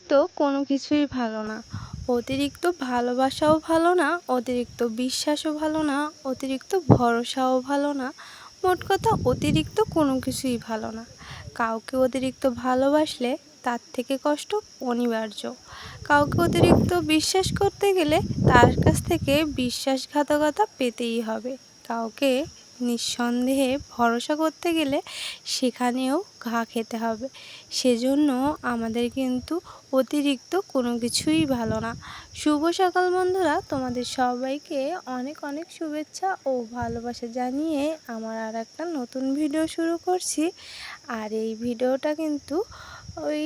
অতিরিক্ত কোনো কিছুই ভালো না। অতিরিক্ত ভালোবাসাও ভালো না, অতিরিক্ত বিশ্বাসও ভালো না, অতিরিক্ত ভরসাও ভালো না। মোট কথা অতিরিক্ত কোনো কিছুই ভালো না। কাউকে অতিরিক্ত ভালোবাসলে তার থেকে কষ্ট অনিবার্য। কাউকে অতিরিক্ত বিশ্বাস করতে গেলে তার কাছ থেকে বিশ্বাসঘাতকতা পেতেই হবে। কাউকে নিঃসন্দেহে ভরসা করতে গেলে সেখানেও ঘা খেতে হবে। সেজন্য আমাদের কিন্তু অতিরিক্ত কোনো কিছুই ভালো না। শুভ সকাল বন্ধুরা, তোমাদের সবাইকে অনেক অনেক শুভেচ্ছা ও ভালোবাসা জানিয়ে আমার আর একটা নতুন ভিডিও শুরু করছি। আর এই ভিডিওটা কিন্তু ওই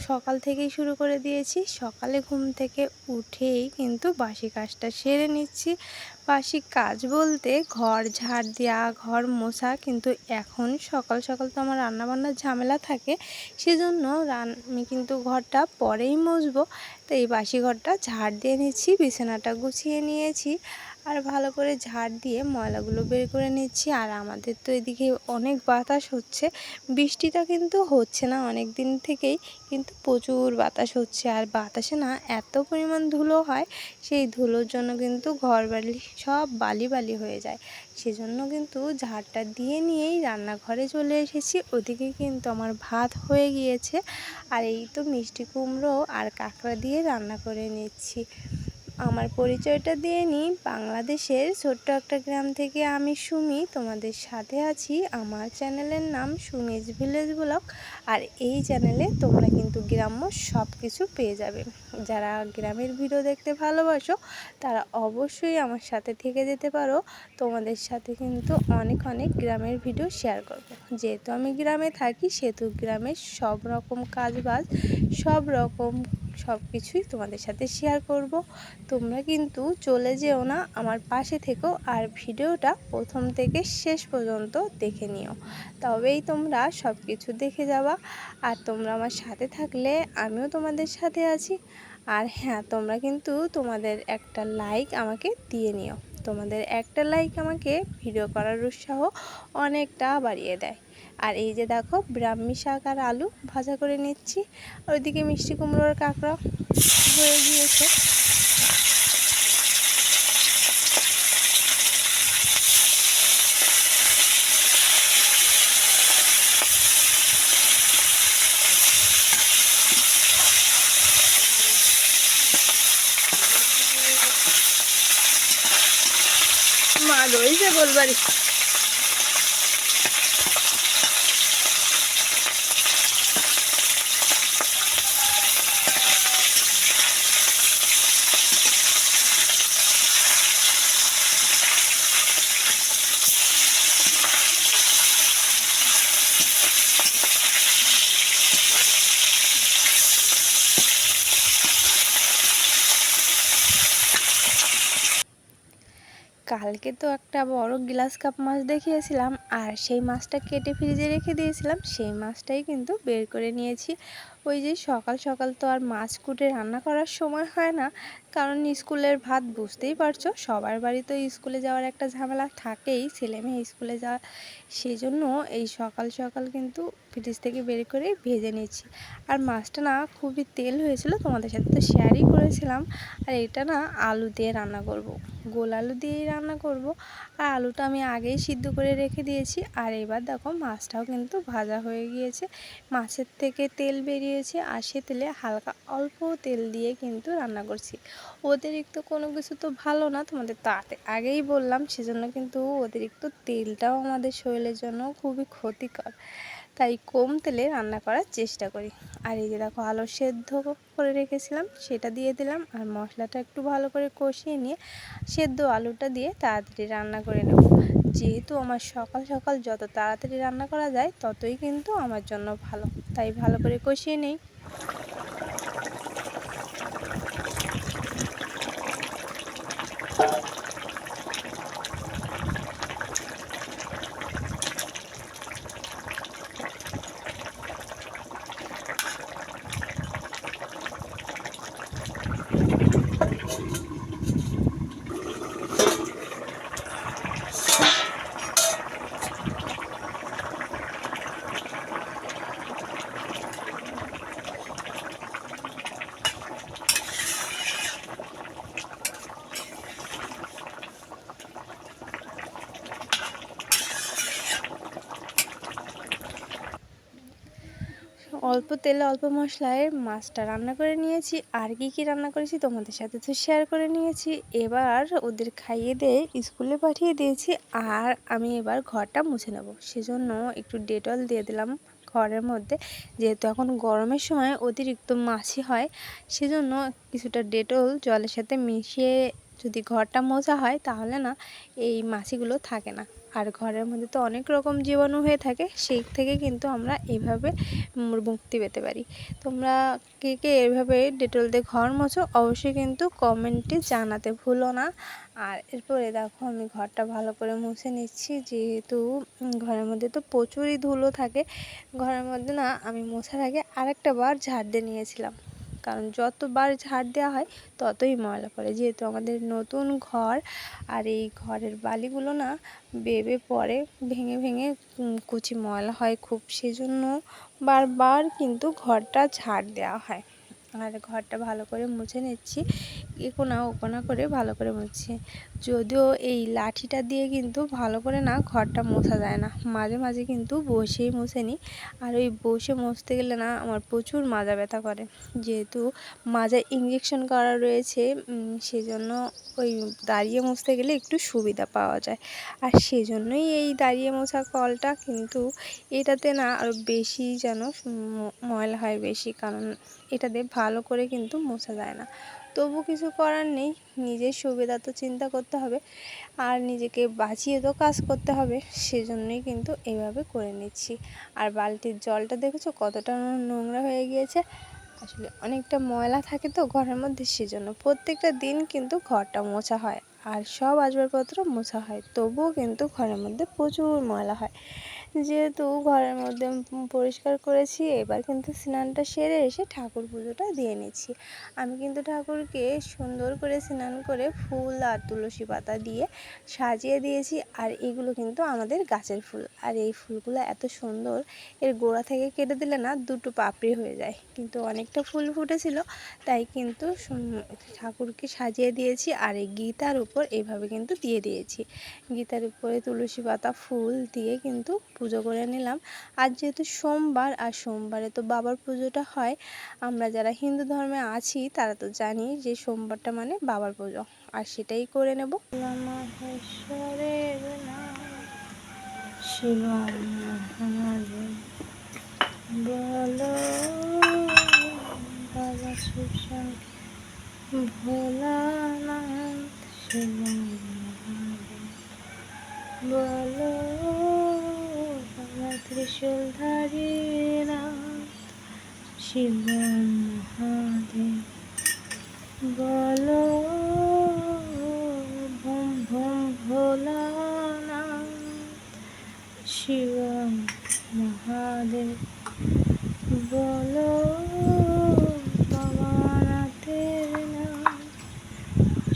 সকাল থেকেই শুরু করে দিয়েছি। সকালে ঘুম থেকে উঠেই কিন্তু বাসি কাজটা সেরে নিচ্ছি। বাসি কাজ বলতে ঘর ঝাড় দেওয়া, ঘর মোছা। কিন্তু এখন সকাল সকাল তো আমার রান্নাবান্নার ঝামেলা থাকে, সেজন্য আমি কিন্তু ঘরটা পরেই মুছবো। তো এই বাসি ঘরটা ঝাড় দিয়ে নিচ্ছি, বিছানাটা গুছিয়ে নিয়েছি আর ভালো করে ঝাড় দিয়ে ময়লাগুলো বের করে নিচ্ছি। আর আমাদের তো এদিকে অনেক বাতাস হচ্ছে, বৃষ্টিটা কিন্তু হচ্ছে না অনেক দিন থেকেই, কিন্তু প্রচুর বাতাস হচ্ছে। আর বাতাসে না এত পরিমাণ ধুলো হয়, সেই ধুলোর জন্য কিন্তু ঘর বাড়ি সব বালি বালি হয়ে যায়। সেজন্য কিন্তু ঝাড়টা দিয়ে নিয়েই রান্নাঘরে চলে এসেছি। ওদিকে কিন্তু আমার ভাত হয়ে গিয়েছে আর এই তো মিষ্টি কুমড়ো আর কাঁকড়া দিয়ে রান্না করে নিচ্ছি। আমার পরিচয়টা দিয়ে নিই। বাংলাদেশের ছোট্ট একটা গ্রাম থেকে আমি সুমি তোমাদের সাথে আছি। আমার চ্যানেলের নাম সুমিজ ভিলেজ ব্লগ। আর এই চ্যানেলে তোমরা কিন্তু গ্রাম্য সব কিছু পেয়ে যাবে। যারা গ্রামের ভিডিও দেখতে ভালোবাসো তারা অবশ্যই আমার সাথে থেকে যেতে পারো। তোমাদের সাথে কিন্তু অনেক অনেক গ্রামের ভিডিও শেয়ার করব। যেহেতু আমি গ্রামে থাকি সেহেতু গ্রামের সব রকম কাজবাজ সব কিছুই তোমাদের সাথে শেয়ার করব। তোমরা কিন্তু চলে যেও না, আমার পাশে থেকো আর ভিডিওটা প্রথম থেকে শেষ পর্যন্ত দেখে নিও, তবেই তোমরা সব কিছু দেখে যাবা। আর তোমরা আমার সাথে থাকলে আমিও তোমাদের সাথে আছি। আর হ্যাঁ, তোমরা কিন্তু তোমাদের একটা লাইক আমাকে দিয়ে নিও। তোমাদের একটা লাইক আমাকে ভিডিও করার উৎসাহ অনেকটা বাড়িয়ে দেয়। আর এই যে দেখো, ব্রাহ্মী শাক আর আলু ভাজা করে নিচ্ছি। ওইদিকে মিষ্টি কুমড়োর কাঁকড়া হয়ে গিয়েছে। মা রয়েছে বলবারি। কালকে তো একটা বড় গ্লাস কাপ মাছ দেখিয়েছিলাম, আর সেই মাছটা কেটে ফ্রিজে রেখে দিয়েছিলাম। সেই মাছটাই কিন্তু বের করে নিয়েছি। ওই যে সকাল সকাল তো আর মাছ কুটে রান্না করার সময় হয় না, কারণ স্কুলের ভাত বুঝতেই পারছো, সবার বাড়িতে স্কুলে যাওয়ার একটা ঝামেলা থাকেই, ছেলে মেয়ে স্কুলে যাওয়া। সেই জন্য এই সকাল সকাল কিন্তু ফ্রিজ থেকে বের করে ভেজে নিচ্ছি। আর মাছটা না খুবই তেল হয়েছিল, তোমাদের সাথে তো শেয়ারই করেছিলাম। আর এটা না আলু দিয়ে রান্না করব, গোল আলু দিয়েই রান্না করব। আর আলুটা আমি আগেই সিদ্ধ করে রেখে দিয়েছি। আর এবার দেখো মাছটাও কিন্তু ভাজা হয়ে গিয়েছে, মাছের থেকে তেল বেরিয়েছে। আর সে তেলে হালকা অল্প তেল দিয়ে কিন্তু রান্না করছি। অতিরিক্ত কোনো কিছু তো ভালো না, তোমাদের তো আগেই বললাম। সেজন্য কিন্তু অতিরিক্ত তেলটাও আমাদের শরীরের জন্য খুবই ক্ষতিকর, তাই কম তেলে রান্না করার চেষ্টা করি। আর এই যে দেখো, আলু সেদ্ধ করে রেখেছিলাম সেটা দিয়ে দিলাম। আর মশলাটা একটু ভালো করে কষিয়ে নিয়ে সেদ্ধ আলুটা দিয়ে তাড়াতাড়ি রান্না করে নেব। যেহেতু আমার সকাল সকাল যত তাড়াতাড়ি রান্না করা যায় ততই কিন্তু আমার জন্য ভালো, তাই ভালো করে কষিয়ে নেই। অল্প তেলে অল্প মশলায় মাছটা রান্না করে নিয়েছি। আর কি রান্না করেছি তোমাদের সাথে তো শেয়ার করে নিয়েছি। এবার ওদের খাইয়ে দিয়ে স্কুলে পাঠিয়ে দিয়েছি। আর আমি এবার ঘরটা মুছে নেব, সেজন্য একটু ডেটল দিয়ে দিলাম ঘরের মধ্যে। যেহেতু এখন গরমের সময় অতিরিক্ত মাছি হয়, সেজন্য কিছুটা ডেটল জলের সাথে মিশিয়ে যদি ঘরটা মোছা হয় তাহলে না এই মাছিগুলো থাকে না। আর ঘরের মধ্যে তো অনেক রকম জীবাণু হয়ে থাকে, সেই থেকে কিন্তু আমরা এইভাবে মুক্তি পেতে পারি। তোমরা কে কে এভাবে ডেটল দিয়ে ঘর মোছো অবশ্যই কিন্তু কমেন্টে জানাতে ভুলো না। আর এরপরে দেখো আমি ঘরটা ভালো করে মুছে নিচ্ছি, যেহেতু ঘরের মধ্যে তো প্রচুরই ধুলো থাকে। ঘরের মধ্যে না আমি মোছার আগে আরেকটা বার ঝাড় দিয়ে নিয়েছিলাম, কারণ যতবার ঝাড় দেওয়া হয় ততই ময়লা পড়ে। যেহেতু আমাদের নতুন ঘর, আর এই ঘরের বালিগুলো না বেবে পড়ে, ভেঙে ভেঙে কুচি ময়লা হয় খুব, সেজন্য বারবার কিন্তু ঘরটা ঝাড় দেওয়া হয়। আর ঘরটা ভালো করে মুছে নিচ্ছি, কোনা ওকোনা করে ভালো করে মুছছি। যদিও এই লাঠিটা দিয়ে কিন্তু ভালো করে না ঘরটা মোছা যায় না, মাঝে মাঝে কিন্তু বসেই মুছে নিই। আর ওই বসে মুছতে গেলে না আমার প্রচুর মাজা ব্যথা করে, যেহেতু মাজায় ইঞ্জেকশন করা রয়েছে, সেজন্য ওই দাঁড়িয়ে মুছতে গেলে একটু সুবিধা পাওয়া যায়। আর সেজন্যই এই দাঁড়িয়ে মোছা কলটা, কিন্তু এটাতে না আরও বেশি যেন ময়লা হয় বেশি, কারণ এটাতে ভালো করে কিন্তু মোছা যায় না। তবু কিছু করার নেই, নিজের সুবিধা তো চিন্তা করতে হবে, আর নিজেকে বাঁচিয়ে তো কাজ করতে হবে, সেজন্যই কিন্তু এইভাবে করে নিচ্ছি। আর বালতির জলটা দেখেছো কতটা নোংরা হয়ে গিয়েছে, আসলে অনেকটা ময়লা থাকে তো ঘরের মধ্যে, সেজন্য প্রত্যেকটা দিন কিন্তু ঘরটা মোছা হয় আর সব আসবাবপত্র মোছা হয়, তবুও কিন্তু ঘরের মধ্যে প্রচুর ময়লা হয়। যেহেতু ঘরের মধ্যে পরিষ্কার করেছি, এবার কিন্তু স্নানটা সেরে এসে ঠাকুর পুজোটা দিয়ে নিচ্ছি। আমি কিন্তু ঠাকুরকে সুন্দর করে স্নান করে ফুল আর তুলসী পাতা দিয়ে সাজিয়ে দিয়েছি। আর এগুলো কিন্তু আমাদের গাছের ফুল, আর এই ফুলগুলো এত সুন্দর, এর গোড়া থেকে কেটে দিলে না দুটো পাপড়ি হয়ে যায়, কিন্তু অনেকটা ফুল ফুটেছিল, তাই কিন্তু ঠাকুরকে সাজিয়ে দিয়েছি। আর এই গীতার উপর এইভাবে কিন্তু দিয়ে দিয়েছি, গীতার উপরে তুলসী পাতা ফুল দিয়ে কিন্তু পুজো করে নিলাম। আর যেহেতু সোমবার, আর সোমবারে তো বাবার পুজোটা হয়, আমরা যারা হিন্দু ধর্মে আছি তারা তো জানি যে সোমবারটা মানে বাবার পুজো, আর সেটাই করে নেব। মহেশ্বরের নাম শিবম মহাদেব, বলো বাবা শিবশান ভোলানাথ, শিবম মহাদেব, বলো আমার ত্রিশূলধারী নাথ, শিবম মহাদেব, বলো ভুম ভুম ভোলানাথ, শিবম মহাদেব, বলো বাবানাথের নাম,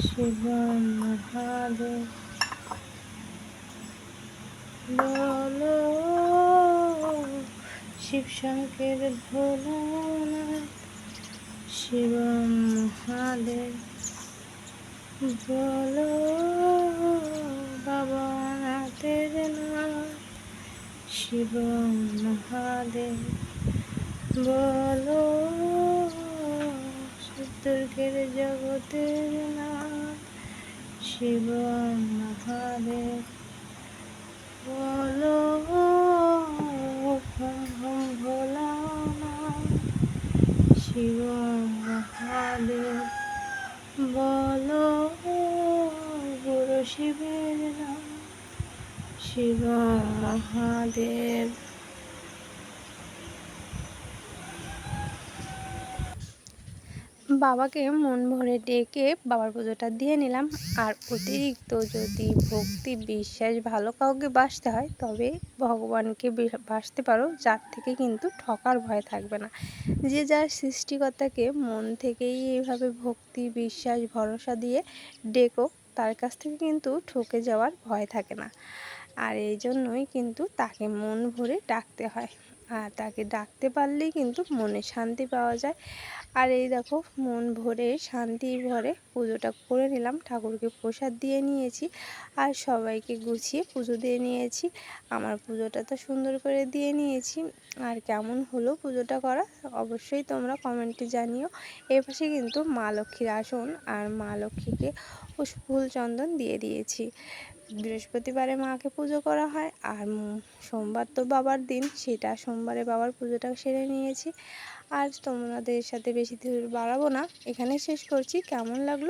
শিবম মহাদেব, বলো শিবশঙ্কর ভোলানাথ, শিবম মহাদেব, বলো বাবানাথের নাম, শিবম মহাদেব, বলো দুর্গের জগতের নাথ, শিবম মহাদেব, বলো ভোলানাথ, শিবম মহাদেব, বলো গুরু শিবের নাম, শিবম মহাদেব। বাবাকে মন ভরে ডেকে বাবার পুজোটা দিয়ে নিলাম। আর অতিরিক্ত যদি ভক্তি বিশ্বাস ভালো কাউকে বাসতে হয়, তবে ভগবানকে বাসতে পারো, যার থেকে কিন্তু ঠকার ভয় থাকবে না। যে যার সৃষ্টিকর্তাকে মন থেকেই এইভাবে ভক্তি বিশ্বাস ভরসা দিয়ে ডেকো, তার কাছ থেকে কিন্তু ঠকে যাওয়ার ভয় থাকে না। আর এই জন্যই কিন্তু তাকে মন ভরে ডাকতে হয়। আর তাকে ডাকতে পারলেই কিন্তু মনে শান্তি পাওয়া যায়। আর এই দেখো মন ভরে শান্তি ভরে পুজোটা করে নিলাম, ঠাকুরকে প্রসাদ দিয়ে নিয়েছি আর সবাইকে গুছিয়ে পুজো দিয়ে নিয়েছি। আমার পুজোটা তো সুন্দর করে দিয়ে নিয়েছি। আর কেমন হলো পুজোটা করা অবশ্যই তোমরা কমেন্টে জানিও। এর পাশে কিন্তু মা লক্ষ্মীর আসন আর মা লক্ষ্মীকে ফুল চন্দন দিয়ে দিয়েছি। বৃহস্পতিবারে মাকে পুজো করা হয় আর সোমবার তো বাবার দিন, সেটা সোমবারে বাবার পুজোটা সেরে নিয়েছি। আর তোমাদের সাথে বেশি দূর বাড়াবো না, এখানে শেষ করছি। কেমন লাগলো